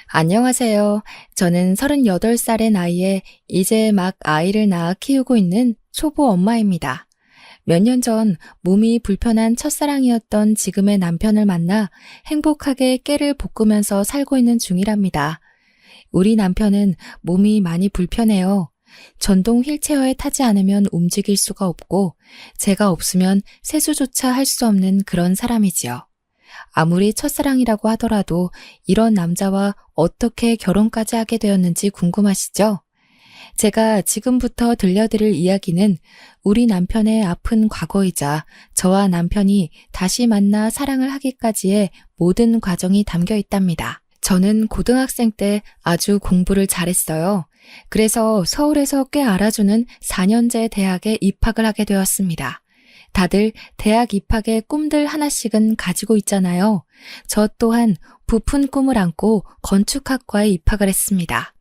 안녕하세요. 저는 38살의 나이에 이제 막 아이를 낳아 키우고 있는 초보 엄마입니다. 몇 년 전 몸이 불편한 첫사랑이었던 지금의 남편을 만나 행복하게 깨를 볶으면서 살고 있는 중이랍니다. 우리 남편은 몸이 많이 불편해요. 전동 휠체어에 타지 않으면 움직일 수가 없고 제가 없으면 세수조차 할 수 없는 그런 사람이지요. 아무리 첫사랑이라고 하더라도 이런 남자와 어떻게 결혼까지 하게 되었는지 궁금하시죠? 제가 지금부터 들려드릴 이야기는 우리 남편의 아픈 과거이자 저와 남편이 다시 만나 사랑을 하기까지의 모든 과정이 담겨 있답니다. 저는 고등학생 때 아주 공부를 잘했어요. 그래서 서울에서 꽤 알아주는 4년제 대학에 입학을 하게 되었습니다. 다들 대학 입학의 꿈들 하나씩은 가지고 있잖아요. 저 또한 부푼 꿈을 안고 건축학과에 입학을 했습니다.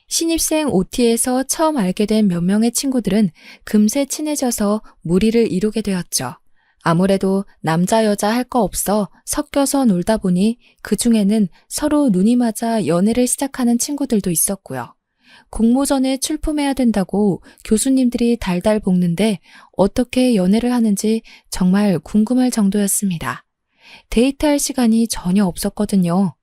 신입생 OT에서 처음 알게 된 몇 명의 친구들은 금세 친해져서 무리를 이루게 되었죠. 아무래도 남자 여자 할 거 없어 섞여서 놀다 보니 그 중에는 서로 눈이 맞아 연애를 시작하는 친구들도 있었고요. 공모전에 출품해야 된다고 교수님들이 달달 볶는데 어떻게 연애를 하는지 정말 궁금할 정도였습니다. 데이트할 시간이 전혀 없었거든요.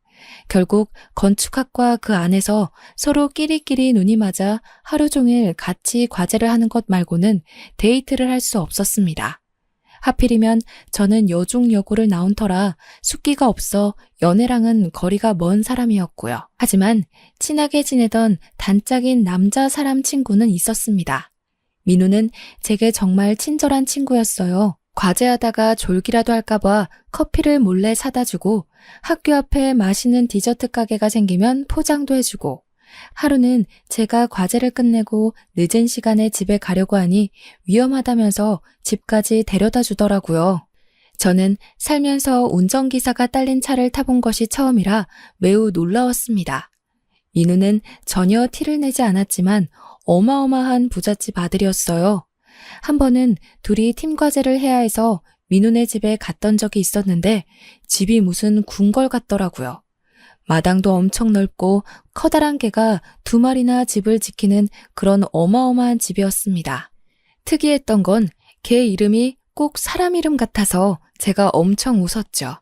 결국 건축학과 그 안에서 서로 끼리끼리 눈이 맞아 하루 종일 같이 과제를 하는 것 말고는 데이트를 할 수 없었습니다. 하필이면 저는 여중여고를 나온 터라 숫기가 없어 연애랑은 거리가 먼 사람이었고요. 하지만 친하게 지내던 단짝인 남자 사람 친구는 있었습니다. 민우는 제게 정말 친절한 친구였어요. 과제하다가 졸기라도 할까봐 커피를 몰래 사다 주고 학교 앞에 맛있는 디저트 가게가 생기면 포장도 해주고 하루는 제가 과제를 끝내고 늦은 시간에 집에 가려고 하니 위험하다면서 집까지 데려다 주더라고요. 저는 살면서 운전기사가 딸린 차를 타본 것이 처음이라 매우 놀라웠습니다. 민우는 전혀 티를 내지 않았지만 어마어마한 부잣집 아들이었어요. 한 번은 둘이 팀 과제를 해야 해서 민우네 집에 갔던 적이 있었는데 집이 무슨 궁궐 같더라고요. 마당도 엄청 넓고 커다란 개가 2마리나 집을 지키는 그런 어마어마한 집이었습니다. 특이했던 건 개 이름이 꼭 사람 이름 같아서 제가 엄청 웃었죠.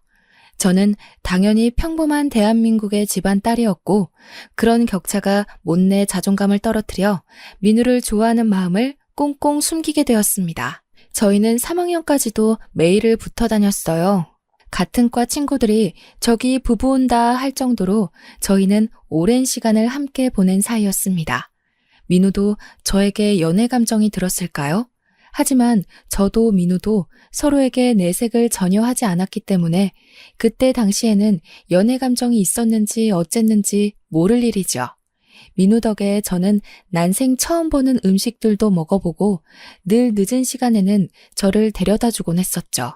저는 당연히 평범한 대한민국의 집안 딸이었고 그런 격차가 못내 자존감을 떨어뜨려 민우를 좋아하는 마음을 꽁꽁 숨기게 되었습니다. 저희는 3학년까지도 매일을 붙어 다녔어요. 같은 과 친구들이 저기 부부 온다 할 정도로 저희는 오랜 시간을 함께 보낸 사이였습니다. 민우도 저에게 연애 감정이 들었을까요? 하지만 저도 민우도 서로에게 내색을 전혀 하지 않았기 때문에 그때 당시에는 연애 감정이 있었는지 어쨌는지 모를 일이죠. 민우 덕에 저는 난생 처음 보는 음식들도 먹어보고 늘 늦은 시간에는 저를 데려다 주곤 했었죠.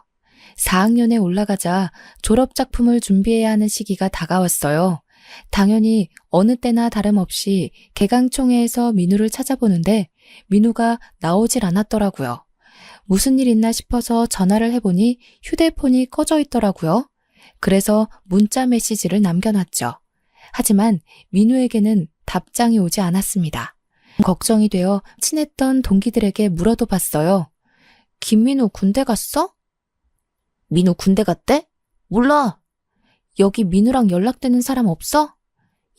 4학년에 올라가자 졸업작품을 준비해야 하는 시기가 다가왔어요. 당연히 어느 때나 다름없이 개강총회에서 민우를 찾아보는데 민우가 나오질 않았더라고요. 무슨 일 있나 싶어서 전화를 해보니 휴대폰이 꺼져 있더라고요. 그래서 문자 메시지를 남겨놨죠. 하지만 민우에게는 답장이 오지 않았습니다. 걱정이 되어 친했던 동기들에게 물어도 봤어요. 김민우 군대 갔어? 민우 군대 갔대? 몰라. 여기 민우랑 연락되는 사람 없어?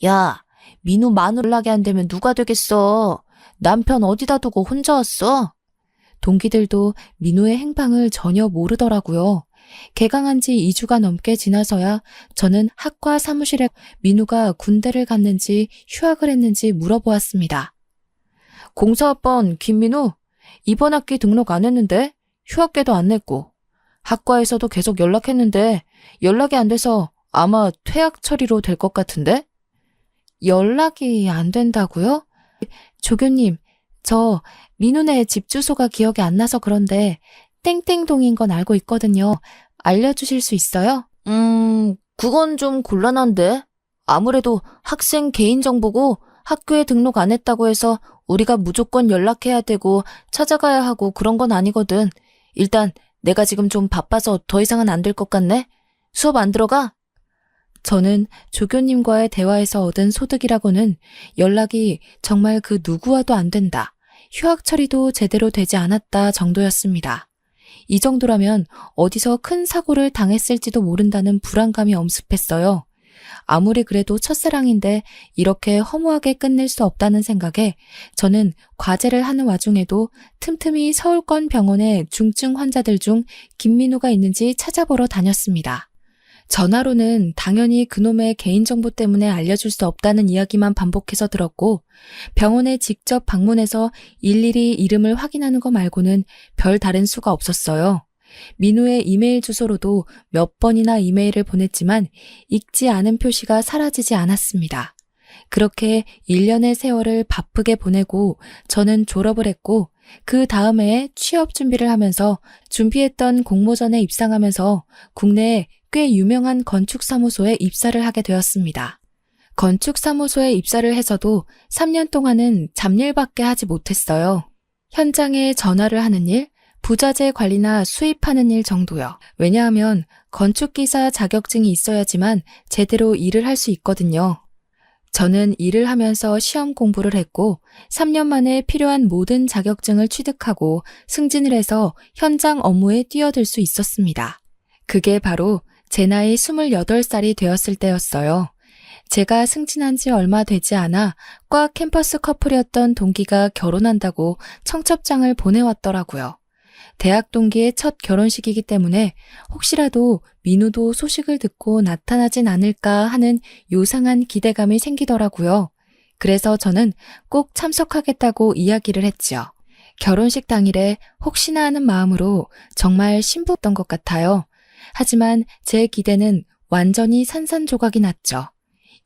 야, 민우 마누 연락이 안 되면 누가 되겠어. 남편 어디다 두고 혼자 왔어? 동기들도 민우의 행방을 전혀 모르더라고요. 개강한 지 2주가 넘게 지나서야 저는 학과 사무실에 민우가 군대를 갔는지 휴학을 했는지 물어보았습니다. 공사학번 김민우, 이번 학기 등록 안 했는데 휴학계도 안 냈고 학과에서도 계속 연락했는데 연락이 안 돼서 아마 퇴학 처리로 될 것 같은데? 연락이 안 된다고요? 조교님, 저 민우네 집 주소가 기억이 안 나서 그런데 땡땡동인 건 알고 있거든요. 알려주실 수 있어요? 그건 좀 곤란한데. 아무래도 학생 개인정보고 학교에 등록 안 했다고 해서 우리가 무조건 연락해야 되고 찾아가야 하고 그런 건 아니거든. 일단 내가 지금 좀 바빠서 더 이상은 안 될 것 같네. 수업 안 들어가? 저는 조교님과의 대화에서 얻은 소득이라고는 연락이 정말 그 누구와도 안 된다. 휴학 처리도 제대로 되지 않았다 정도였습니다. 이 정도라면 어디서 큰 사고를 당했을지도 모른다는 불안감이 엄습했어요. 아무리 그래도 첫사랑인데 이렇게 허무하게 끝낼 수 없다는 생각에 저는 과제를 하는 와중에도 틈틈이 서울권 병원의 중증 환자들 중 김민우가 있는지 찾아보러 다녔습니다. 전화로는 당연히 그놈의 개인정보 때문에 알려줄 수 없다는 이야기만 반복해서 들었고 병원에 직접 방문해서 일일이 이름을 확인하는 거 말고는 별 다른 수가 없었어요. 민우의 이메일 주소로도 몇 번이나 이메일을 보냈지만 읽지 않은 표시가 사라지지 않았습니다. 그렇게 1년의 세월을 바쁘게 보내고 저는 졸업을 했고 그 다음에 취업 준비를 하면서 준비했던 공모전에 입상하면서 국내에 꽤 유명한 건축사무소에 입사를 하게 되었습니다. 건축사무소에 입사를 해서도 3년 동안은 잡일밖에 하지 못했어요. 현장에 전화를 하는 일, 부자재 관리나 수입하는 일 정도요. 왜냐하면 건축기사 자격증이 있어야지만 제대로 일을 할 수 있거든요. 저는 일을 하면서 시험 공부를 했고 3년 만에 필요한 모든 자격증을 취득하고 승진을 해서 현장 업무에 뛰어들 수 있었습니다. 그게 바로 제 나이 28살이 되었을 때였어요. 제가 승진한 지 얼마 되지 않아 과 캠퍼스 커플이었던 동기가 결혼한다고 청첩장을 보내왔더라고요. 대학 동기의 첫 결혼식이기 때문에 혹시라도 민우도 소식을 듣고 나타나진 않을까 하는 요상한 기대감이 생기더라고요. 그래서 저는 꼭 참석하겠다고 이야기를 했지요. 결혼식 당일에 혹시나 하는 마음으로 정말 신부였던 것 같아요. 하지만 제 기대는 완전히 산산조각이 났죠.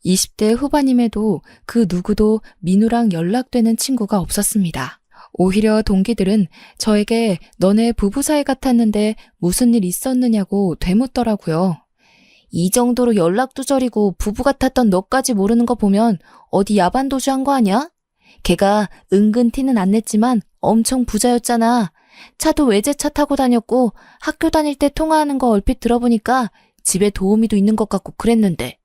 20대 후반임에도 그 누구도 민우랑 연락되는 친구가 없었습니다. 오히려 동기들은 저에게 너네 부부 사이 같았는데 무슨 일 있었느냐고 되묻더라고요. 이 정도로 연락도 저리고 부부 같았던 너까지 모르는 거 보면 어디 야반도주한 거 아니야? 걔가 은근 티는 안 냈지만 엄청 부자였잖아. 차도 외제차 타고 다녔고 학교 다닐 때 통화하는 거 얼핏 들어보니까 집에 도우미도 있는 것 같고 그랬는데.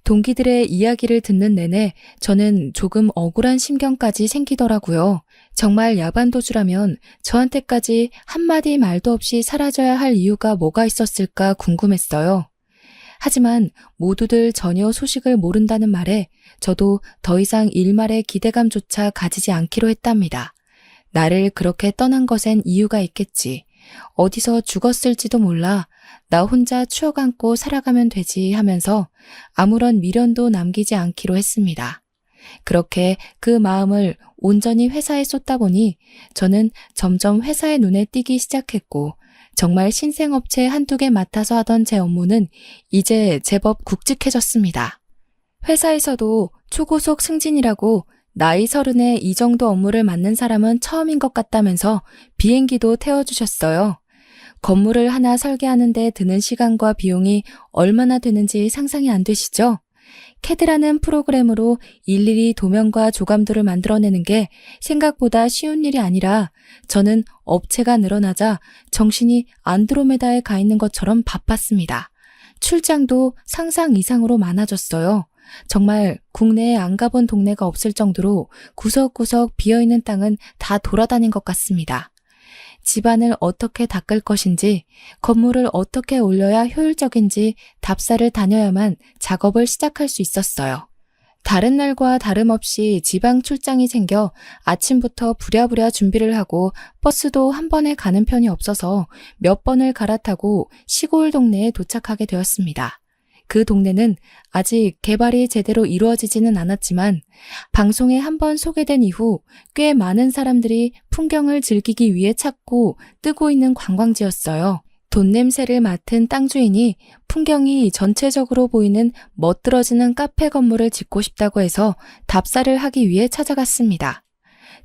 동기들의 이야기를 듣는 내내 저는 조금 억울한 심경까지 생기더라고요. 정말 야반도주라면 저한테까지 한마디 말도 없이 사라져야 할 이유가 뭐가 있었을까 궁금했어요. 하지만 모두들 전혀 소식을 모른다는 말에 저도 더 이상 일말의 기대감조차 가지지 않기로 했답니다. 나를 그렇게 떠난 것엔 이유가 있겠지. 어디서 죽었을지도 몰라. 나 혼자 추억 안고 살아가면 되지 하면서 아무런 미련도 남기지 않기로 했습니다. 그렇게 그 마음을 온전히 회사에 쏟다 보니 저는 점점 회사의 눈에 띄기 시작했고 정말 신생업체 한두 개 맡아서 하던 제 업무는 이제 제법 굵직해졌습니다. 회사에서도 초고속 승진이라고 나이 30에 이 정도 업무를 맡는 사람은 처음인 것 같다면서 비행기도 태워주셨어요. 건물을 하나 설계하는데 드는 시간과 비용이 얼마나 되는지 상상이 안 되시죠? 캐드라는 프로그램으로 일일이 도면과 조감도를 만들어내는 게 생각보다 쉬운 일이 아니라 저는 업체가 늘어나자 정신이 안드로메다에 가 있는 것처럼 바빴습니다. 출장도 상상 이상으로 많아졌어요. 정말 국내에 안 가본 동네가 없을 정도로 구석구석 비어있는 땅은 다 돌아다닌 것 같습니다. 집안을 어떻게 닦을 것인지, 건물을 어떻게 올려야 효율적인지 답사를 다녀야만 작업을 시작할 수 있었어요. 다른 날과 다름없이 지방 출장이 생겨 아침부터 부랴부랴 준비를 하고 버스도 한 번에 가는 편이 없어서 몇 번을 갈아타고 시골 동네에 도착하게 되었습니다. 그 동네는 아직 개발이 제대로 이루어지지는 않았지만 방송에 한번 소개된 이후 꽤 많은 사람들이 풍경을 즐기기 위해 찾고 뜨고 있는 관광지였어요. 돈 냄새를 맡은 땅 주인이 풍경이 전체적으로 보이는 멋들어지는 카페 건물을 짓고 싶다고 해서 답사를 하기 위해 찾아갔습니다.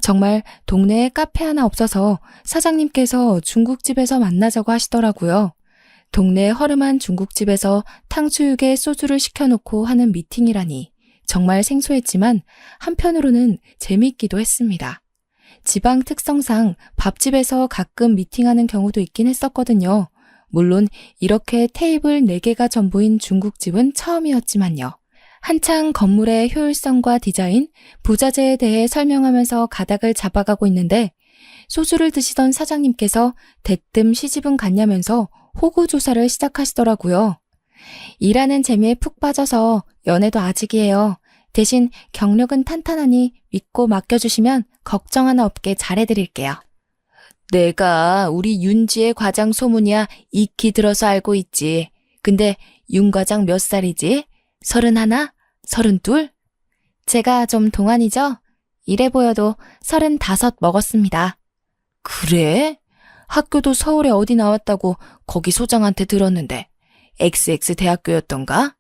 정말 동네에 카페 하나 없어서 사장님께서 중국집에서 만나자고 하시더라고요. 동네 허름한 중국집에서 탕수육에 소주를 시켜놓고 하는 미팅이라니 정말 생소했지만 한편으로는 재미있기도 했습니다. 지방 특성상 밥집에서 가끔 미팅하는 경우도 있긴 했었거든요. 물론 이렇게 테이블 4개가 전부인 중국집은 처음이었지만요. 한창 건물의 효율성과 디자인, 부자재에 대해 설명하면서 가닥을 잡아가고 있는데 소주를 드시던 사장님께서 대뜸 시집은 갔냐면서 호구조사를 시작하시더라고요. 일하는 재미에 푹 빠져서 연애도 아직이에요. 대신 경력은 탄탄하니 믿고 맡겨주시면 걱정 하나 없게 잘해드릴게요. 내가 우리 윤지의 과장 소문이야 익히 들어서 알고 있지. 근데 윤 과장 몇 살이지? 31? 32? 제가 좀 동안이죠? 이래 보여도 35 먹었습니다. 그래? 학교도 서울에 어디 나왔다고 거기 소장한테 들었는데 XX 대학교였던가?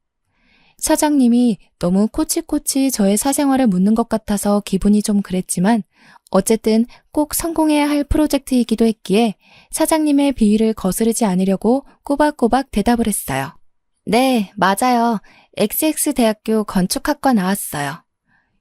사장님이 너무 코치코치 저의 사생활을 묻는 것 같아서 기분이 좀 그랬지만 어쨌든 꼭 성공해야 할 프로젝트이기도 했기에 사장님의 비위를 거스르지 않으려고 꼬박꼬박 대답을 했어요. 네, 맞아요. XX 대학교 건축학과 나왔어요.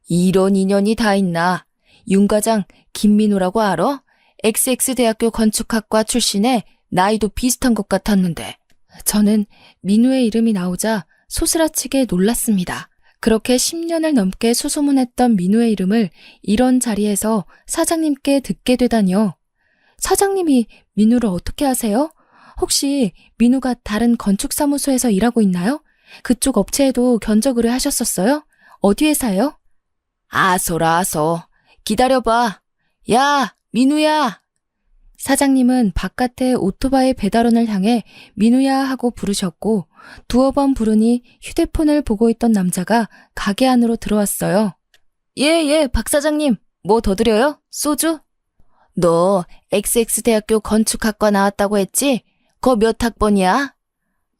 이런 인연이 다 있나? 윤 과장 김민우라고 알아? XX 대학교 건축학과 출신에 나이도 비슷한 것 같았는데. 저는 민우의 이름이 나오자 소스라치게 놀랐습니다. 그렇게 10년을 넘게 수소문했던 민우의 이름을 이런 자리에서 사장님께 듣게 되다니요. 사장님이 민우를 어떻게 아세요? 혹시 민우가 다른 건축사무소에서 일하고 있나요? 그쪽 업체에도 견적 의뢰하셨었어요? 어디 회사요? 아소라 아소. 기다려봐. 야, 민우야. 사장님은 바깥에 오토바이 배달원을 향해 민우야 하고 부르셨고 두어 번 부르니 휴대폰을 보고 있던 남자가 가게 안으로 들어왔어요. 예, 박 사장님. 뭐 더 드려요? 소주? 너 XX 대학교 건축학과 나왔다고 했지? 거 몇 학번이야?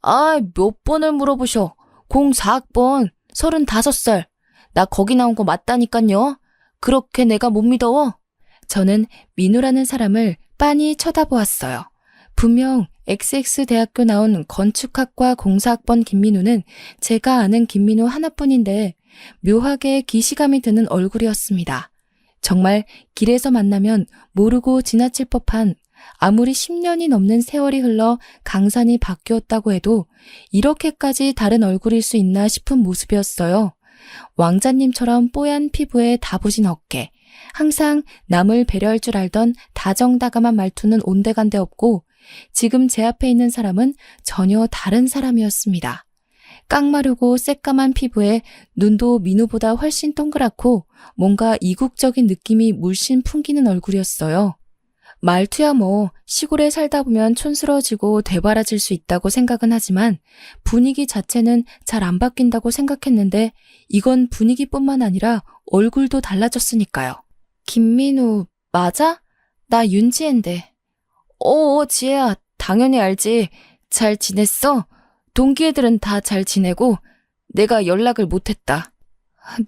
아, 몇 번을 물어보셔. 04학번, 35살. 나 거기 나온 거 맞다니깐요. 그렇게 내가 못 믿어? 저는 민우라는 사람을 빤히 쳐다보았어요. 분명 XX 대학교 나온 건축학과 04학번 김민우는 제가 아는 김민우 하나뿐인데 묘하게 기시감이 드는 얼굴이었습니다. 정말 길에서 만나면 모르고 지나칠 법한 아무리 10년이 넘는 세월이 흘러 강산이 바뀌었다고 해도 이렇게까지 다른 얼굴일 수 있나 싶은 모습이었어요. 왕자님처럼 뽀얀 피부에 다부진 어깨, 항상 남을 배려할 줄 알던 다정다감한 말투는 온데간데 없고 지금 제 앞에 있는 사람은 전혀 다른 사람이었습니다. 깡마르고 새까만 피부에 눈도 민우보다 훨씬 동그랗고 뭔가 이국적인 느낌이 물씬 풍기는 얼굴이었어요. 말투야 뭐 시골에 살다 보면 촌스러워지고 되바라질 수 있다고 생각은 하지만 분위기 자체는 잘 안 바뀐다고 생각했는데 이건 분위기뿐만 아니라 얼굴도 달라졌으니까요. 김민우 맞아? 나 윤지혜인데. 지혜야 당연히 알지. 잘 지냈어? 동기 애들은 다 잘 지내고 내가 연락을 못했다.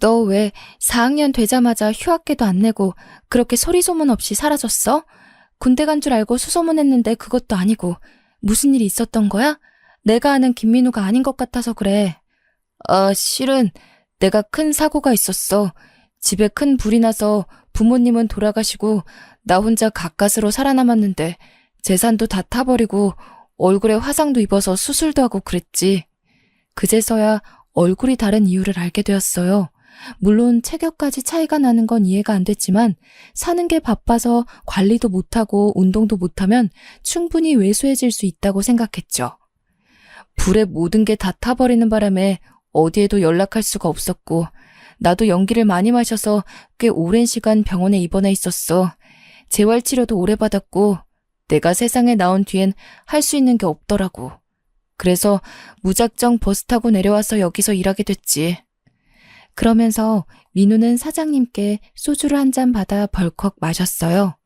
너 왜 4학년 되자마자 휴학계도 안 내고 그렇게 소리소문 없이 사라졌어? 군대 간 줄 알고 수소문했는데 그것도 아니고 무슨 일이 있었던 거야? 내가 아는 김민우가 아닌 것 같아서 그래. 실은 내가 큰 사고가 있었어. 집에 큰 불이 나서 부모님은 돌아가시고 나 혼자 가까스로 살아남았는데 재산도 다 타버리고 얼굴에 화상도 입어서 수술도 하고 그랬지. 그제서야 얼굴이 다른 이유를 알게 되었어요. 물론 체격까지 차이가 나는 건 이해가 안 됐지만 사는 게 바빠서 관리도 못하고 운동도 못하면 충분히 왜소해질 수 있다고 생각했죠. 불에 모든 게 다 타버리는 바람에 어디에도 연락할 수가 없었고 나도 연기를 많이 마셔서 꽤 오랜 시간 병원에 입원해 있었어. 재활치료도 오래 받았고 내가 세상에 나온 뒤엔 할 수 있는 게 없더라고. 그래서 무작정 버스 타고 내려와서 여기서 일하게 됐지. 그러면서 민우는 사장님께 소주를 한 잔 받아 벌컥 마셨어요.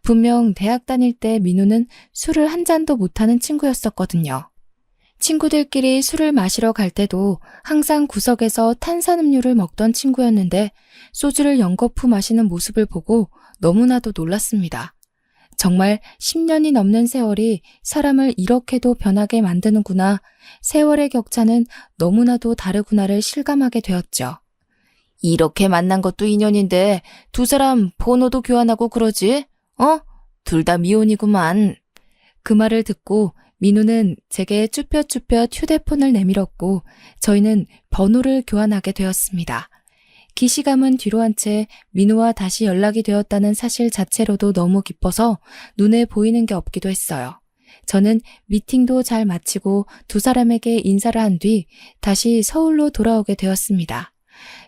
분명 대학 다닐 때 민우는 술을 한 잔도 못하는 친구였었거든요. 친구들끼리 술을 마시러 갈 때도 항상 구석에서 탄산음료를 먹던 친구였는데 소주를 연거푸 마시는 모습을 보고 너무나도 놀랐습니다. 정말 10년이 넘는 세월이 사람을 이렇게도 변하게 만드는구나. 세월의 격차는 너무나도 다르구나를 실감하게 되었죠. 이렇게 만난 것도 인연인데 두 사람 번호도 교환하고 그러지? 둘 다 미혼이구만. 그 말을 듣고 민우는 제게 쭈뼛쭈뼛 휴대폰을 내밀었고 저희는 번호를 교환하게 되었습니다. 기시감은 뒤로 한 채 민우와 다시 연락이 되었다는 사실 자체로도 너무 기뻐서 눈에 보이는 게 없기도 했어요. 저는 미팅도 잘 마치고 두 사람에게 인사를 한 뒤 다시 서울로 돌아오게 되었습니다.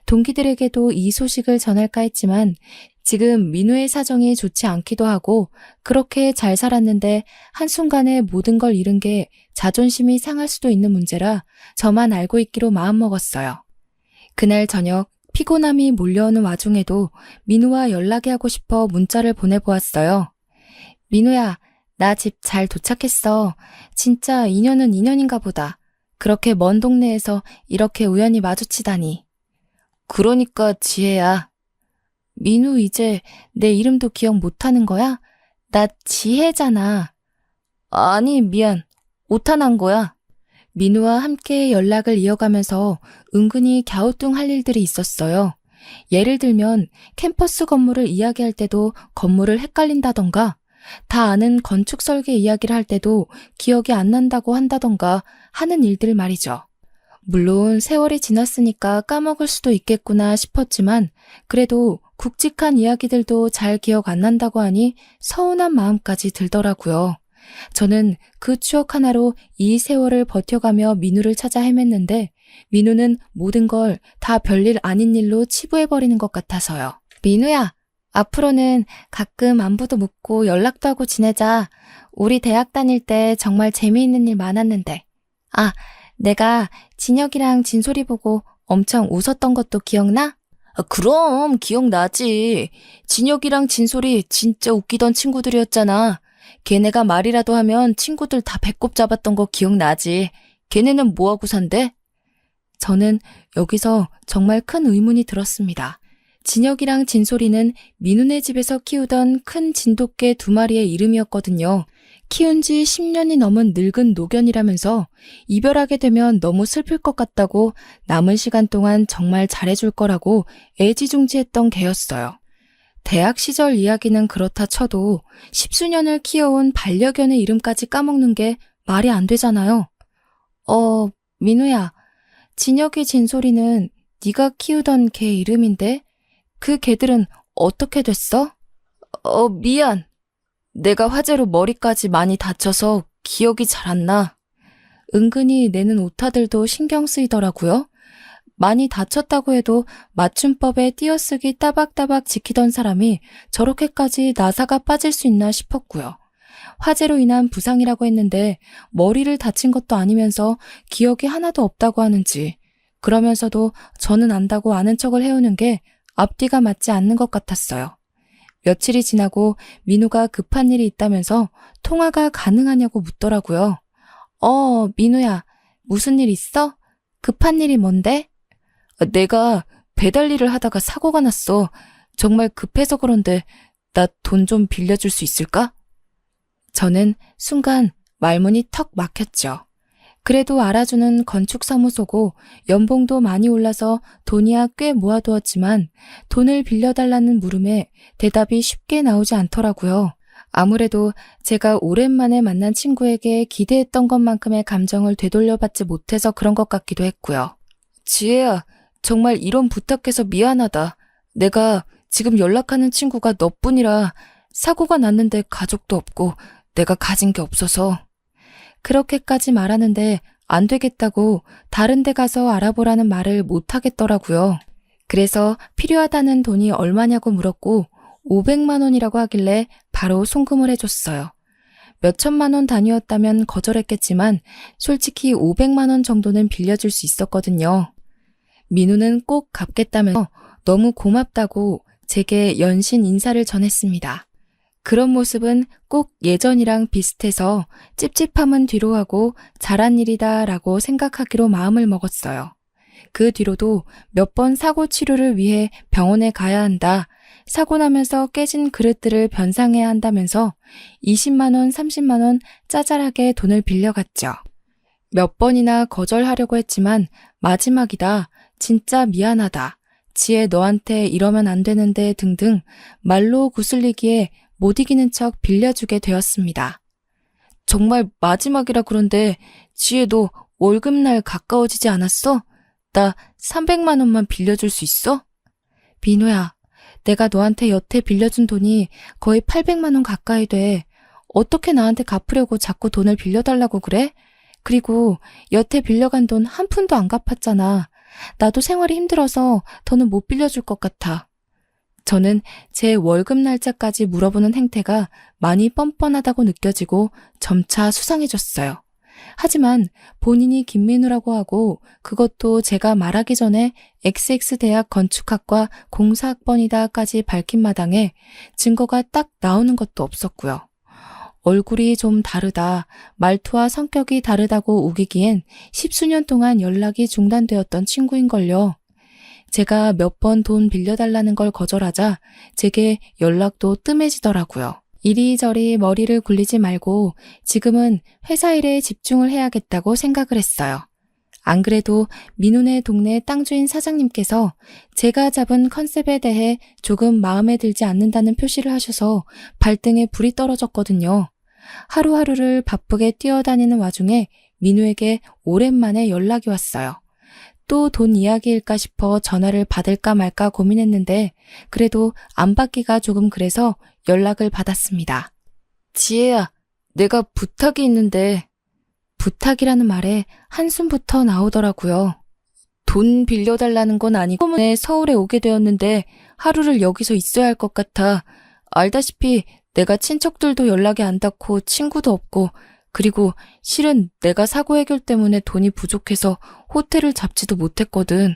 동기들에게도 이 소식을 전할까 했지만 지금 민우의 사정이 좋지 않기도 하고 그렇게 잘 살았는데 한순간에 모든 걸 잃은 게 자존심이 상할 수도 있는 문제라 저만 알고 있기로 마음먹었어요. 그날 저녁 피곤함이 몰려오는 와중에도 민우와 연락이 하고 싶어 문자를 보내보았어요. 민우야, 나 집 잘 도착했어. 진짜 인연은 인연인가 보다. 그렇게 먼 동네에서 이렇게 우연히 마주치다니. 그러니까 지혜야. 민우 이제 내 이름도 기억 못하는 거야? 나 지혜잖아. 아니 미안. 오타난 거야. 민우와 함께 연락을 이어가면서 은근히 갸우뚱할 일들이 있었어요. 예를 들면 캠퍼스 건물을 이야기할 때도 건물을 헷갈린다던가 다 아는 건축 설계 이야기를 할 때도 기억이 안 난다고 한다던가 하는 일들 말이죠. 물론 세월이 지났으니까 까먹을 수도 있겠구나 싶었지만 그래도 굵직한 이야기들도 잘 기억 안 난다고 하니 서운한 마음까지 들더라고요. 저는 그 추억 하나로 이 세월을 버텨가며 민우를 찾아 헤맸는데 민우는 모든 걸 다 별일 아닌 일로 치부해버리는 것 같아서요. 민우야, 앞으로는 가끔 안부도 묻고 연락도 하고 지내자. 우리 대학 다닐 때 정말 재미있는 일 많았는데. 아, 내가 진혁이랑 진솔이 보고 엄청 웃었던 것도 기억나? 그럼 기억나지. 진혁이랑 진솔이 진짜 웃기던 친구들이었잖아. 걔네가 말이라도 하면 친구들 다 배꼽 잡았던 거 기억나지. 걔네는 뭐하고 산대? 저는 여기서 정말 큰 의문이 들었습니다. 진혁이랑 진솔이는 민우네 집에서 키우던 큰 진돗개 2마리의 이름이었거든요. 키운 지 10년이 넘은 늙은 노견이라면서 이별하게 되면 너무 슬플 것 같다고 남은 시간 동안 정말 잘해줄 거라고 애지중지했던 개였어요. 대학 시절 이야기는 그렇다 쳐도 10수년을 키워온 반려견의 이름까지 까먹는 게 말이 안 되잖아요. 민우야, 진혁이 진솔이는 네가 키우던 개 이름인데 그 개들은 어떻게 됐어? 미안. 내가 화재로 머리까지 많이 다쳐서 기억이 잘 안 나. 은근히 내는 오타들도 신경 쓰이더라고요. 많이 다쳤다고 해도 맞춤법에 띄어쓰기 따박따박 지키던 사람이 저렇게까지 나사가 빠질 수 있나 싶었고요. 화재로 인한 부상이라고 했는데 머리를 다친 것도 아니면서 기억이 하나도 없다고 하는지 그러면서도 저는 안다고 아는 척을 해오는 게 앞뒤가 맞지 않는 것 같았어요. 며칠이 지나고 민우가 급한 일이 있다면서 통화가 가능하냐고 묻더라고요. 민우야, 무슨 일 있어? 급한 일이 뭔데? 내가 배달 일을 하다가 사고가 났어. 정말 급해서 그런데 나 돈 좀 빌려줄 수 있을까? 저는 순간 말문이 턱 막혔죠. 그래도 알아주는 건축사무소고 연봉도 많이 올라서 돈이야 꽤 모아두었지만 돈을 빌려달라는 물음에 대답이 쉽게 나오지 않더라고요. 아무래도 제가 오랜만에 만난 친구에게 기대했던 것만큼의 감정을 되돌려받지 못해서 그런 것 같기도 했고요. 지혜야, 정말 이런 부탁해서 미안하다. 내가 지금 연락하는 친구가 너뿐이라 사고가 났는데 가족도 없고 내가 가진 게 없어서. 그렇게까지 말하는데 안 되겠다고 다른 데 가서 알아보라는 말을 못 하겠더라고요. 그래서 필요하다는 돈이 얼마냐고 물었고 500만 원이라고 하길래 바로 송금을 해줬어요. 몇 천만 원 단위였다면 거절했겠지만 솔직히 500만 원 정도는 빌려줄 수 있었거든요. 민우는 꼭 갚겠다면서 너무 고맙다고 제게 연신 인사를 전했습니다. 그런 모습은 꼭 예전이랑 비슷해서 찝찝함은 뒤로 하고 잘한 일이다 라고 생각하기로 마음을 먹었어요. 그 뒤로도 몇 번 사고 치료를 위해 병원에 가야 한다. 사고 나면서 깨진 그릇들을 변상해야 한다면서 20만 원, 30만 원 짜잘하게 돈을 빌려갔죠. 몇 번이나 거절하려고 했지만 마지막이다. 진짜 미안하다. 지혜 너한테 이러면 안 되는데 등등 말로 구슬리기에 못 이기는 척 빌려주게 되었습니다. 정말 마지막이라 그런데 지혜 너 월급날 가까워지지 않았어? 나 300만 원만 빌려줄 수 있어? 민호야, 내가 너한테 여태 빌려준 돈이 거의 800만 원 가까이 돼. 어떻게 나한테 갚으려고 자꾸 돈을 빌려달라고 그래? 그리고 여태 빌려간 돈 한 푼도 안 갚았잖아. 나도 생활이 힘들어서 더는 못 빌려줄 것 같아. 저는 제 월급 날짜까지 물어보는 행태가 많이 뻔뻔하다고 느껴지고 점차 수상해졌어요. 하지만 본인이 김민우라고 하고 그것도 제가 말하기 전에 XX 대학 건축학과 공사학번이다까지 밝힌 마당에 증거가 딱 나오는 것도 없었고요. 얼굴이 좀 다르다, 말투와 성격이 다르다고 우기기엔 10수년 동안 연락이 중단되었던 친구인걸요. 제가 몇 번 돈 빌려달라는 걸 거절하자 제게 연락도 뜸해지더라고요. 이리저리 머리를 굴리지 말고 지금은 회사 일에 집중을 해야겠다고 생각을 했어요. 안 그래도 민훈의 동네 땅주인 사장님께서 제가 잡은 컨셉에 대해 조금 마음에 들지 않는다는 표시를 하셔서 발등에 불이 떨어졌거든요. 하루하루를 바쁘게 뛰어다니는 와중에 민우에게 오랜만에 연락이 왔어요. 또 돈 이야기일까 싶어 전화를 받을까 말까 고민했는데 그래도 안 받기가 조금 그래서 연락을 받았습니다. 지혜야, 내가 부탁이 있는데. 부탁이라는 말에 한숨부터 나오더라고요. 돈 빌려달라는 건 아니고 때문에 서울에 오게 되었는데 하루를 여기서 있어야 할 것 같아. 알다시피 내가 친척들도 연락이 안 닿고 친구도 없고 그리고 실은 내가 사고 해결 때문에 돈이 부족해서 호텔을 잡지도 못했거든.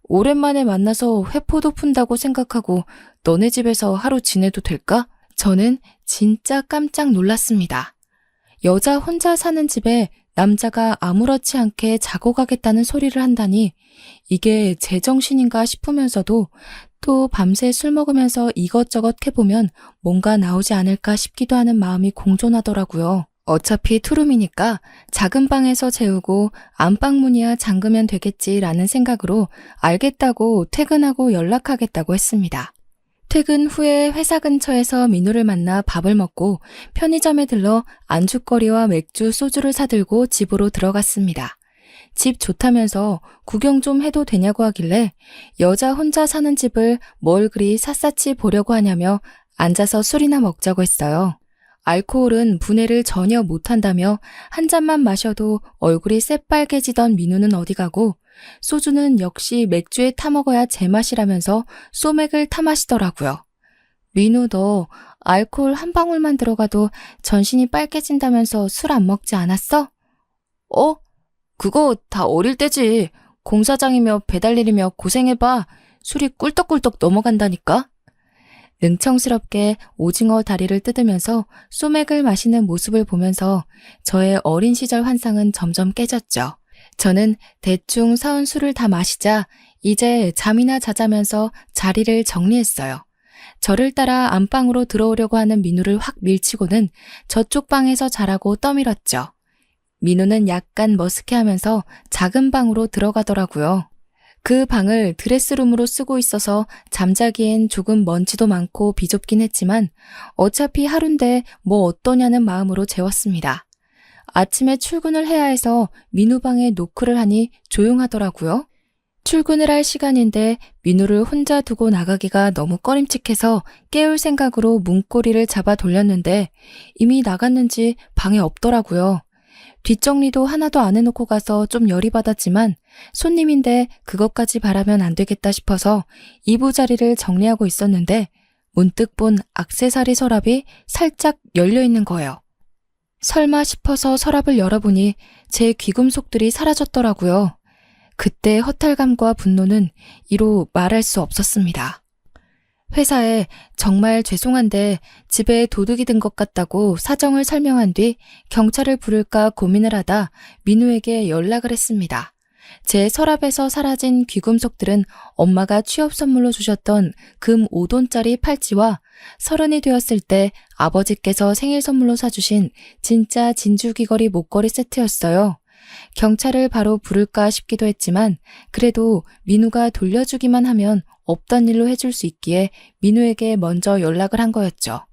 오랜만에 만나서 회포도 푼다고 생각하고 너네 집에서 하루 지내도 될까? 저는 진짜 깜짝 놀랐습니다. 여자 혼자 사는 집에 남자가 아무렇지 않게 자고 가겠다는 소리를 한다니 이게 제정신인가 싶으면서도 또 밤새 술 먹으면서 이것저것 해보면 뭔가 나오지 않을까 싶기도 하는 마음이 공존하더라고요. 어차피 투룸이니까 작은 방에서 재우고 안방문이야 잠그면 되겠지라는 생각으로 알겠다고 퇴근하고 연락하겠다고 했습니다. 퇴근 후에 회사 근처에서 민우를 만나 밥을 먹고 편의점에 들러 안주거리와 맥주, 소주를 사들고 집으로 들어갔습니다. 집 좋다면서 구경 좀 해도 되냐고 하길래 여자 혼자 사는 집을 뭘 그리 샅샅이 보려고 하냐며 앉아서 술이나 먹자고 했어요. 알코올은 분해를 전혀 못한다며 한 잔만 마셔도 얼굴이 새빨개지던 민우는 어디 가고 소주는 역시 맥주에 타먹어야 제맛이라면서 소맥을 타마시더라고요. 민우 너 알코올 한 방울만 들어가도 전신이 빨개진다면서 술 안 먹지 않았어? 그거 다 어릴 때지. 공사장이며 배달일이며 고생해봐. 술이 꿀떡꿀떡 넘어간다니까. 능청스럽게 오징어 다리를 뜯으면서 소맥을 마시는 모습을 보면서 저의 어린 시절 환상은 점점 깨졌죠. 저는 대충 사온 술을 다 마시자 이제 잠이나 자자면서 자리를 정리했어요. 저를 따라 안방으로 들어오려고 하는 민우를 확 밀치고는 저쪽 방에서 자라고 떠밀었죠. 민우는 약간 머쓱해하면서 작은 방으로 들어가더라고요. 그 방을 드레스룸으로 쓰고 있어서 잠자기엔 조금 먼지도 많고 비좁긴 했지만 어차피 하루인데 뭐 어떠냐는 마음으로 재웠습니다. 아침에 출근을 해야 해서 민우 방에 노크를 하니 조용하더라고요. 출근을 할 시간인데 민우를 혼자 두고 나가기가 너무 꺼림칙해서 깨울 생각으로 문고리를 잡아 돌렸는데 이미 나갔는지 방에 없더라고요. 뒷정리도 하나도 안 해놓고 가서 좀 열이 받았지만 손님인데 그것까지 바라면 안 되겠다 싶어서 이부자리를 정리하고 있었는데 문득 본 액세서리 서랍이 살짝 열려있는 거예요. 설마 싶어서 서랍을 열어보니 제 귀금속들이 사라졌더라고요. 그때 허탈감과 분노는 이루 말할 수 없었습니다. 회사에 정말 죄송한데 집에 도둑이 든 것 같다고 사정을 설명한 뒤 경찰을 부를까 고민을 하다 민우에게 연락을 했습니다. 제 서랍에서 사라진 귀금속들은 엄마가 취업 선물로 주셨던 금 5돈짜리 팔찌와 30이 되었을 때 아버지께서 생일 선물로 사주신 진짜 진주 귀걸이 목걸이 세트였어요. 경찰을 바로 부를까 싶기도 했지만 그래도 민우가 돌려주기만 하면 없던 일로 해줄 수 있기에 민우에게 먼저 연락을 한 거였죠.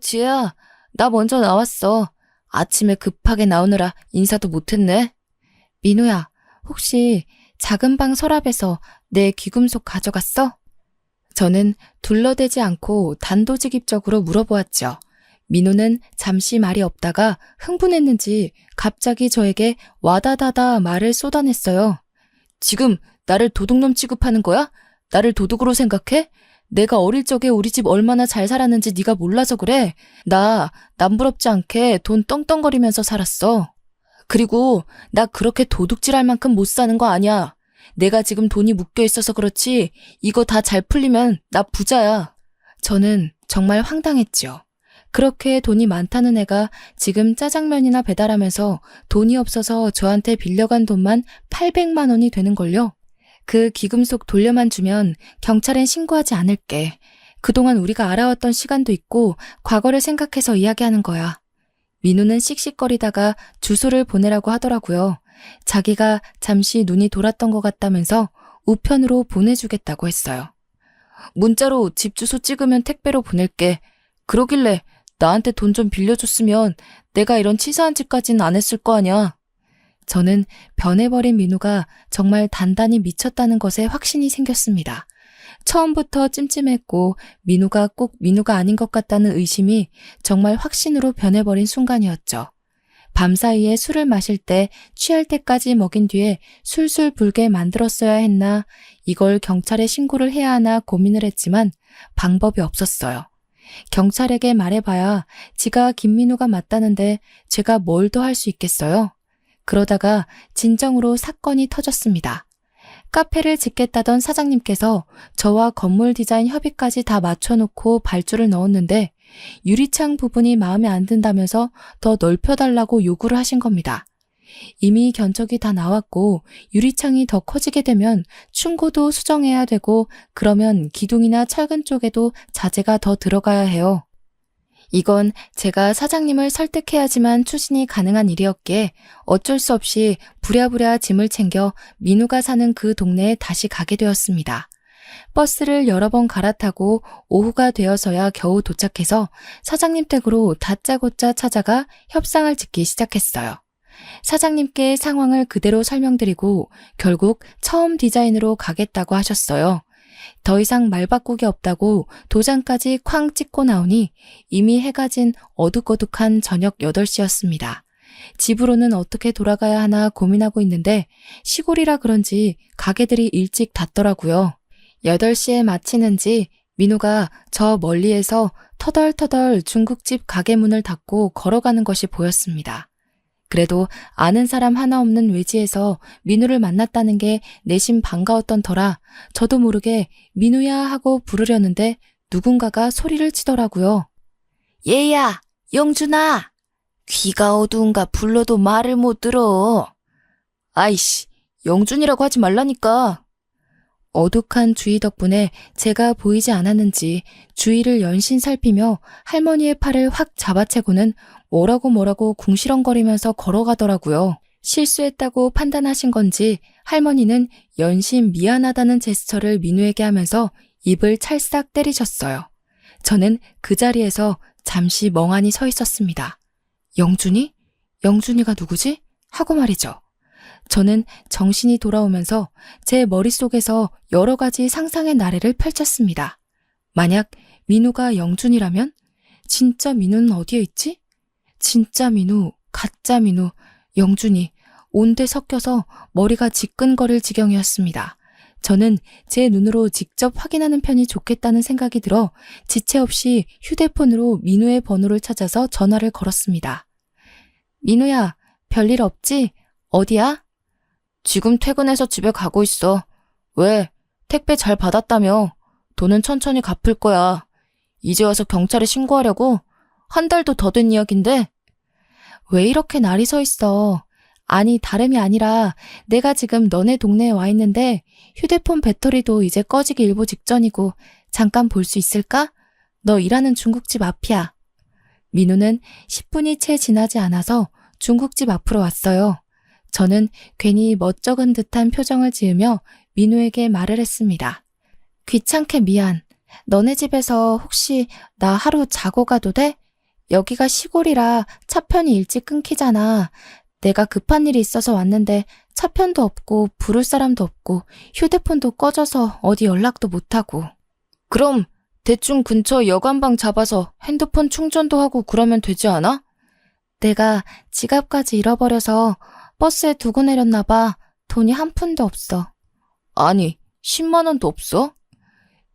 지혜야, 나 먼저 나왔어. 아침에 급하게 나오느라 인사도 못했네. 민호야, 혹시 작은 방 서랍에서 내 귀금속 가져갔어? 저는 둘러대지 않고 단도직입적으로 물어보았죠. 민호는 잠시 말이 없다가 흥분했는지 갑자기 저에게 와다다다 말을 쏟아냈어요. 지금 나를 도둑놈 취급하는 거야? 나를 도둑으로 생각해? 내가 어릴 적에 우리 집 얼마나 잘 살았는지 네가 몰라서 그래. 나 남부럽지 않게 돈 떵떵거리면서 살았어. 그리고 나 그렇게 도둑질할 만큼 못 사는 거 아니야. 내가 지금 돈이 묶여 있어서 그렇지 이거 다 잘 풀리면 나 부자야. 저는 정말 황당했지요. 그렇게 돈이 많다는 애가 지금 짜장면이나 배달하면서 돈이 없어서 저한테 빌려간 돈만 800만 원이 되는걸요. 그 귀금속 돌려만 주면 경찰엔 신고하지 않을게. 그동안 우리가 알아왔던 시간도 있고 과거를 생각해서 이야기하는 거야. 민우는 씩씩거리다가 주소를 보내라고 하더라고요. 자기가 잠시 눈이 돌았던 것 같다면서 우편으로 보내주겠다고 했어요. 문자로 집 주소 찍으면 택배로 보낼게. 그러길래 나한테 돈 좀 빌려줬으면 내가 이런 치사한 짓까지는 안 했을 거 아니야. 저는 변해버린 민우가 정말 단단히 미쳤다는 것에 확신이 생겼습니다. 처음부터 찜찜했고 민우가 꼭 민우가 아닌 것 같다는 의심이 정말 확신으로 변해버린 순간이었죠. 밤사이에 술을 마실 때 취할 때까지 먹인 뒤에 술술 불게 만들었어야 했나, 이걸 경찰에 신고를 해야 하나 고민을 했지만 방법이 없었어요. 경찰에게 말해봐야 지가 김민우가 맞다는데 제가 뭘 더 할 수 있겠어요? 그러다가 진정으로 사건이 터졌습니다. 카페를 짓겠다던 사장님께서 저와 건물 디자인 협의까지 다 맞춰놓고 발주를 넣었는데 유리창 부분이 마음에 안 든다면서 더 넓혀달라고 요구를 하신 겁니다. 이미 견적이 다 나왔고 유리창이 더 커지게 되면 충고도 수정해야 되고 그러면 기둥이나 철근 쪽에도 자재가 더 들어가야 해요. 이건 제가 사장님을 설득해야지만 추진이 가능한 일이었기에 어쩔 수 없이 부랴부랴 짐을 챙겨 민우가 사는 그 동네에 다시 가게 되었습니다. 버스를 여러 번 갈아타고 오후가 되어서야 겨우 도착해서 사장님 댁으로 다짜고짜 찾아가 협상을 짓기 시작했어요. 사장님께 상황을 그대로 설명드리고 결국 처음 디자인으로 가겠다고 하셨어요. 더 이상 말 바꾸기 없다고 도장까지 쾅 찍고 나오니 이미 해가 진 어둑어둑한 저녁 8시였습니다. 집으로는 어떻게 돌아가야 하나 고민하고 있는데 시골이라 그런지 가게들이 일찍 닫더라고요. 8시에 마치는지 민우가 저 멀리에서 터덜터덜 중국집 가게 문을 닫고 걸어가는 것이 보였습니다. 그래도 아는 사람 하나 없는 외지에서 민우를 만났다는 게 내심 반가웠던 터라 저도 모르게 민우야 하고 부르려는데 누군가가 소리를 치더라고요. 얘야, 영준아! 귀가 어두운가 불러도 말을 못 들어. 아이씨, 영준이라고 하지 말라니까. 어둑한 주위 덕분에 제가 보이지 않았는지 주위를 연신 살피며 할머니의 팔을 확 잡아채고는 뭐라고 궁시렁거리면서 걸어가더라고요. 실수했다고 판단하신 건지 할머니는 연신 미안하다는 제스처를 민우에게 하면서 입을 찰싹 때리셨어요. 저는 그 자리에서 잠시 멍하니 서 있었습니다. 영준이? 영준이가 누구지? 하고 말이죠. 저는 정신이 돌아오면서 제 머릿속에서 여러 가지 상상의 나래를 펼쳤습니다. 만약 민우가 영준이라면? 진짜 민우는 어디에 있지? 진짜 민우, 가짜 민우, 영준이 온데 섞여서 머리가 지끈거릴 지경이었습니다. 저는 제 눈으로 직접 확인하는 편이 좋겠다는 생각이 들어 지체 없이 휴대폰으로 민우의 번호를 찾아서 전화를 걸었습니다. 민우야, 별일 없지? 어디야? 지금 퇴근해서 집에 가고 있어. 왜? 택배 잘 받았다며. 돈은 천천히 갚을 거야. 이제 와서 경찰에 신고하려고? 한 달도 더 된 이야기인데? 왜 이렇게 날이 서 있어? 아니, 다름이 아니라 내가 지금 너네 동네에 와 있는데 휴대폰 배터리도 이제 꺼지기 일보 직전이고 잠깐 볼 수 있을까? 너 일하는 중국집 앞이야. 민우는 10분이 채 지나지 않아서 중국집 앞으로 왔어요. 저는 괜히 멋쩍은 듯한 표정을 지으며 민우에게 말을 했습니다. 귀찮게 미안. 너네 집에서 혹시 나 하루 자고 가도 돼? 여기가 시골이라 차편이 일찍 끊기잖아. 내가 급한 일이 있어서 왔는데 차편도 없고 부를 사람도 없고 휴대폰도 꺼져서 어디 연락도 못하고. 그럼 대충 근처 여관방 잡아서 핸드폰 충전도 하고 그러면 되지 않아? 내가 지갑까지 잃어버려서 버스에 두고 내렸나 봐. 돈이 한 푼도 없어. 아니, 10만 원도 없어?